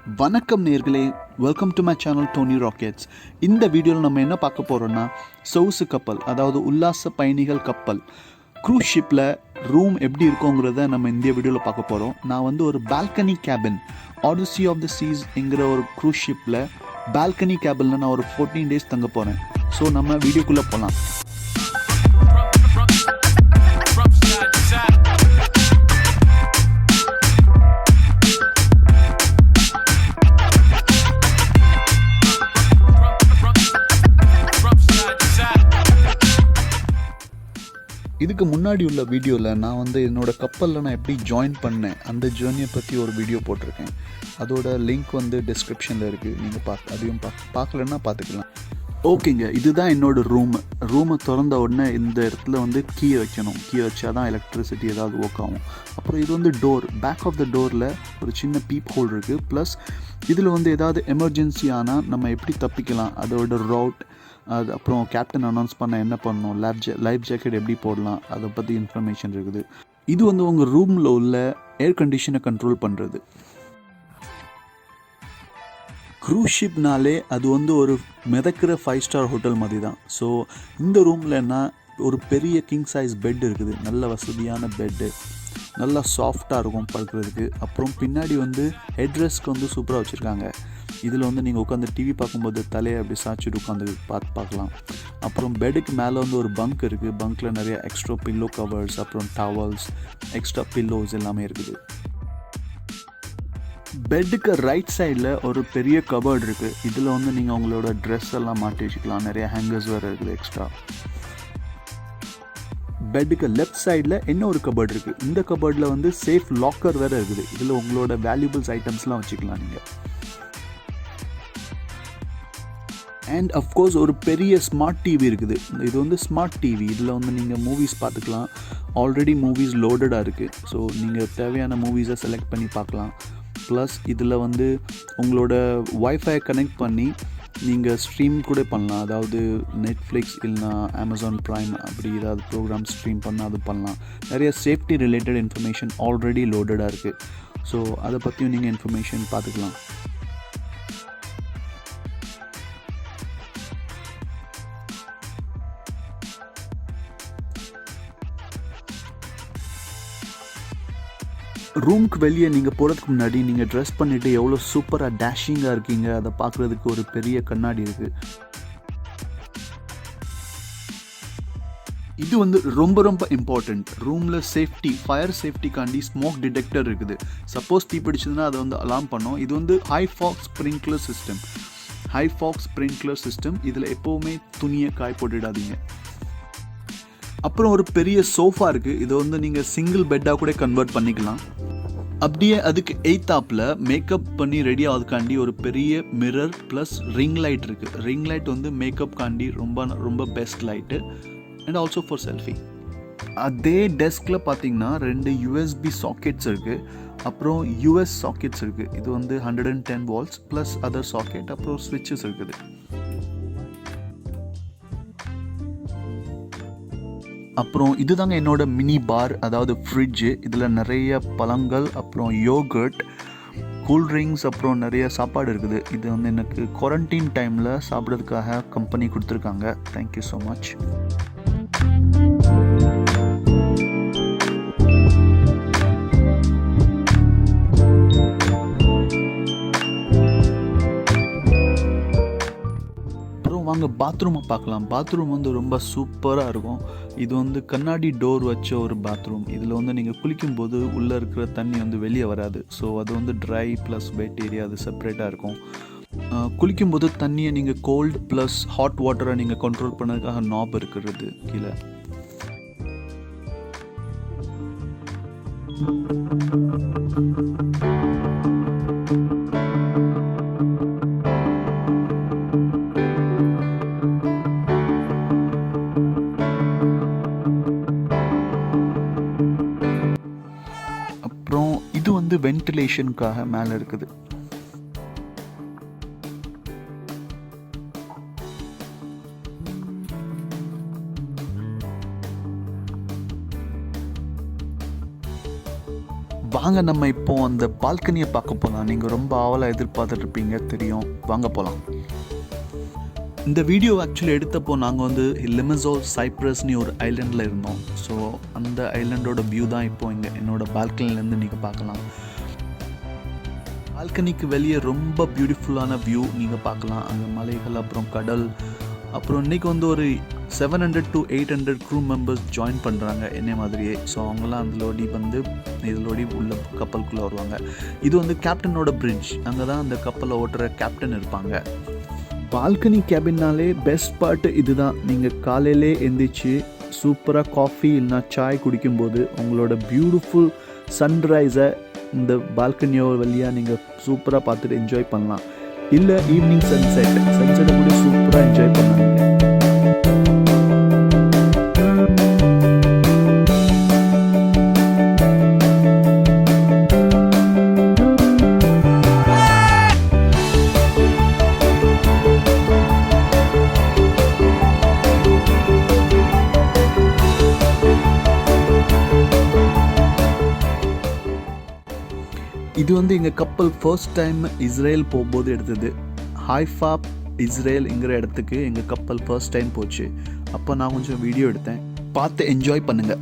வணக்கம் நேர்களே, welcome to my channel TonyRockets. இந்த வீடியோவில் நம்ம என்ன பார்க்க போகிறோன்னா, சொகுசு கப்பல், அதாவது உல்லாச பயணிகள் கப்பல் க்ரூஸ் ஷிப்பில் ரூம் எப்படி இருக்குங்கிறத நம்ம இந்த வீடியோவில் பார்க்க போகிறோம். நான் வந்து ஒரு balcony cabin, Odyssey of the Seas என்கிற ஒரு க்ரூஸ் ஷிப்பில் பால்கனி கேபினில் நான் ஒரு 14 days தங்க போகிறேன். ஸோ நம்ம வீடியோக்குள்ளே போகலாம். இதுக்கு முன்னாடி உள்ள வீடியோவில் நான் வந்து என்னோடய கப்பலில் நான் எப்படி ஜாயின் பண்ணேன் அந்த ஜேர்னியை பற்றி ஒரு வீடியோ போட்டிருக்கேன். அதோட லிங்க் வந்து டிஸ்கிரிப்ஷனில் இருக்குது, நீங்கள் அதையும் பார்க்கலன்னா பார்த்துக்கலாம். ஓகேங்க, இதுதான் என்னோடய ரூமை திறந்த உடனே இந்த இடத்துல வந்து கீ வைக்கணும். கீ வச்சா தான் எலக்ட்ரிசிட்டி ஏதாவது ஒர்க் ஆகும். அப்புறம் இது வந்து டோர், பேக் ஆஃப் த டோரில் ஒரு சின்ன பீப் ஹோல் இருக்குது. ப்ளஸ் இதில் வந்து ஏதாவது எமர்ஜென்சி ஆனால் நம்ம எப்படி தப்பிக்கலாம், அதோட ரவுட், அது அப்புறம் கேப்டன் அனௌன்ஸ் பண்ண என்ன பண்ணணும், லைஃப் ஜாக்கெட் எப்படி போடலாம், அதை பற்றி இன்ஃபர்மேஷன் இருக்குது. இது வந்து உங்கள் ரூமில் உள்ள ஏர் கண்டிஷனை கண்ட்ரோல் பண்ணுறது. க்ரூஸ் ஷிப்னாலே அது வந்து ஒரு மிதக்கிற 5 star ஹோட்டல் மாதிரி தான். ஸோ இந்த ரூம்லன்னா ஒரு பெரிய கிங் சைஸ் பெட் இருக்குது, நல்ல வசதியான பெட்டு, நல்லா சாஃப்டாக இருக்கும் படுக்கிறதுக்கு. அப்புறம் பின்னாடி வந்து ஹெட்ரெஸ்க்கு வந்து சூப்பராக வச்சுருக்காங்க. இதில் வந்து நீங்கள் உட்காந்து டிவி பார்க்கும்போது தலையை அப்படி சாய்ச்சிட்டு உட்காந்து பார்க்கலாம். அப்புறம் பெட்டுக்கு மேலே வந்து ஒரு பங்க் இருக்குது. பங்க்கில் நிறைய எக்ஸ்ட்ரா பில்லோ கவர்ஸ், அப்புறம் டவல்ஸ், எக்ஸ்ட்ரா பில்லோஸ் எல்லாமே இருக்குது. பெட்டுக்கு ரைட் சைடில் ஒரு பெரிய கபர்ட் இருக்குது. இதில் வந்து நீங்கள் உங்களோட ட்ரெஸ் எல்லாம் மாட்டி வச்சுக்கலாம். நிறைய ஹேங்கர்ஸ் வேறு இருக்குது எக்ஸ்ட்ரா. பெட்டுக்கு லெஃப்ட் சைடில் என்ன ஒரு கபர்ட் இருக்குது. இந்த கபர்டில் வந்து சேஃப் லாக்கர் வேறு இருக்குது. இதில் உங்களோட வேல்யூபிள்ஸ் ஐட்டம்ஸ்லாம் வச்சுக்கலாம் நீங்கள். அண்ட் அஃப்கோர்ஸ் ஒரு பெரிய ஸ்மார்ட் டிவி இருக்குது. இது வந்து ஸ்மார்ட் டிவி. இதில் வந்து நீங்கள் மூவிஸ் பார்த்துக்கலாம். ஆல்ரெடி மூவிஸ் லோடடாக இருக்குது. ஸோ நீங்கள் தேவையான மூவிஸை செலக்ட் பண்ணி பார்க்கலாம். ப்ளஸ் இதில் வந்து உங்களோட வைஃபை கனெக்ட் பண்ணி நீங்கள் ஸ்ட்ரீம் கூட பண்ணலாம். அதாவது நெட்ஃப்ளிக்ஸ் இல்லைனா அமேசான் ப்ரைம் அப்படி ஏதாவது ப்ரோக்ராம் ஸ்ட்ரீம் பண்ணால் அது பண்ணலாம். நிறைய சேஃப்டி ரிலேட்டட் இன்ஃபர்மேஷன் ஆல்ரெடி லோடடாக இருக்குது. ஸோ அதை பற்றியும் நீங்கள் இன்ஃபர்மேஷன் பார்த்துக்கலாம். ரூமுக்கு வெளியே நீங்கள் போகிறதுக்கு முன்னாடி நீங்கள் ட்ரெஸ் பண்ணிவிட்டு எவ்வளோ சூப்பராக டேஷிங்காக இருக்கீங்க அதை பார்க்குறதுக்கு ஒரு பெரிய கண்ணாடி இருக்குது. இது வந்து ரொம்ப ரொம்ப இம்பார்ட்டண்ட். ரூமில் சேஃப்டி, ஃபயர் சேஃப்டிக்காண்டி ஸ்மோக் டிடெக்டர் இருக்குது. சப்போஸ் தீ பிடிச்சதுன்னா அதை வந்து அலார்ம் பண்ணோம். இது வந்து ஹை ஃபாக்ஸ் ஸ்ப்ரிங்க்லர் சிஸ்டம். இதில் எப்போவுமே துணியை காய போட்டுடாதீங்க. அப்புறம் ஒரு பெரிய சோஃபா இருக்குது. இதை வந்து நீங்கள் சிங்கிள் பெட்டாக கூட கன்வெர்ட் பண்ணிக்கலாம். அப்படியே அதுக்கு எய்த்தாப்பில் மேக்கப் பண்ணி ரெடி ஆகுதுக்காண்டி ஒரு பெரிய மிரர் ப்ளஸ் ரிங் லைட் இருக்குது. ரிங் லைட் வந்து மேக்கப் காண்டி ரொம்ப ரொம்ப best light and also for selfie. அதே டெஸ்கில் பார்த்தீங்கன்னா 2 USB சாக்கெட்ஸ் இருக்குது. அப்புறம் US சாக்கெட்ஸ் இருக்குது. இது வந்து 110 volts ப்ளஸ் அதர் சாக்கெட், அப்புறம் ஸ்விட்சஸ் இருக்குது. அப்புறம் இதுதாங்க என்னோட மினி பார், அதாவது ஃப்ரிட்ஜு. இதில் நிறைய பழங்கள், அப்புறம் யோகர்ட், கூல்ட்ரிங்க்ஸ், அப்புறம் நிறைய சாப்பாடு இருக்குது. இது வந்து எனக்கு குவாரண்டைன் டைமில் சாப்பிட்றதுக்காக கம்பெனி கொடுத்துருக்காங்க. Thank you so much. வாங்க பாத்ரூமை பார்க்கலாம். பாத்ரூம் வந்து ரொம்ப சூப்பராக இருக்கும். இது வந்து கண்ணாடி டோர் வச்ச ஒரு பாத்ரூம். இதில் வந்து நீங்கள் குளிக்கும்போது உள்ளே இருக்கிற தண்ணி வந்து வெளியே வராது. ஸோ அது வந்து ட்ரை ப்ளஸ் வெட் ஏரியா, அது செப்பரேட்டாக இருக்கும். குளிக்கும்போது தண்ணியை நீங்கள் கோல்டு ப்ளஸ் ஹாட் வாட்டரை நீங்கள் கண்ட்ரோல் பண்ணதுக்காக நாப் இருக்கிறது கீழே. இது வந்து வென்டிலேஷனுக்காக மேலே இருக்குது. வாங்க நம்ம இப்போ அந்த பால்கனியை பார்க்க போகலாம். நீங்கள் ரொம்ப ஆவலாக எதிர்பார்த்துட்டு இருப்பீங்க தெரியும். வாங்க போகலாம். இந்த வீடியோ ஆக்சுவலி எடுத்தப்போ நாங்கள் வந்து லிமசோல் சைப்ரஸ்னு ஒரு ஐலண்டில் இருந்தோம். ஸோ அந்த ஐலண்டோட வியூ தான் இப்போ இங்கே என்னோடய பால்கனிலேருந்து நீங்கள் பார்க்கலாம். பால்கனிக்கு வெளியே ரொம்ப பியூட்டிஃபுல்லான வியூ நீங்கள் பார்க்கலாம். அங்கே மலைகள், அப்புறம் கடல், அப்புறம் இன்றைக்கி வந்து ஒரு 700 to 800 க்ரூ மெம்பர்ஸ் ஜாயின் பண்ணுறாங்க என்னை மாதிரியே. ஸோ அவங்களாம் அதிலோடி வந்து இதிலோடி உள்ள கப்பலுக்குள்ளே வருவாங்க. இது வந்து கேப்டனோட பிரிட்ஜ். அங்கே தான் அந்த கப்பலை ஓட்டுற கேப்டன் இருப்பாங்க. பால்கனி கேபின்னாலே பெஸ்ட் பார்ட்டு இது தான். நீங்கள் காலையிலே எந்திரிச்சு சூப்பராக காஃபி இல்லைனா சாய் குடிக்கும்போது உங்களோட பியூட்டிஃபுல் சன்ரைஸை இந்த பால்கனியோ வழியாக நீங்கள் சூப்பராக பார்த்துட்டு என்ஜாய் பண்ணலாம். இல்லை ஈவினிங் சன்செட்டை கூட சூப்பராக என்ஜாய் பண்ணாங்க. இது வந்து எங்கள் கப்பல் ஃபர்ஸ்ட் டைம் இஸ்ரேல் போகும்போது எடுத்தது. ஹைஃபா இஸ்ரேல்ங்கிற இடத்துக்கு எங்கள் கப்பல் ஃபர்ஸ்ட் டைம் போச்சு. அப்போ நான் கொஞ்சம் வீடியோ எடுத்தேன். பார்த்து என்ஜாய் பண்ணுங்கள்.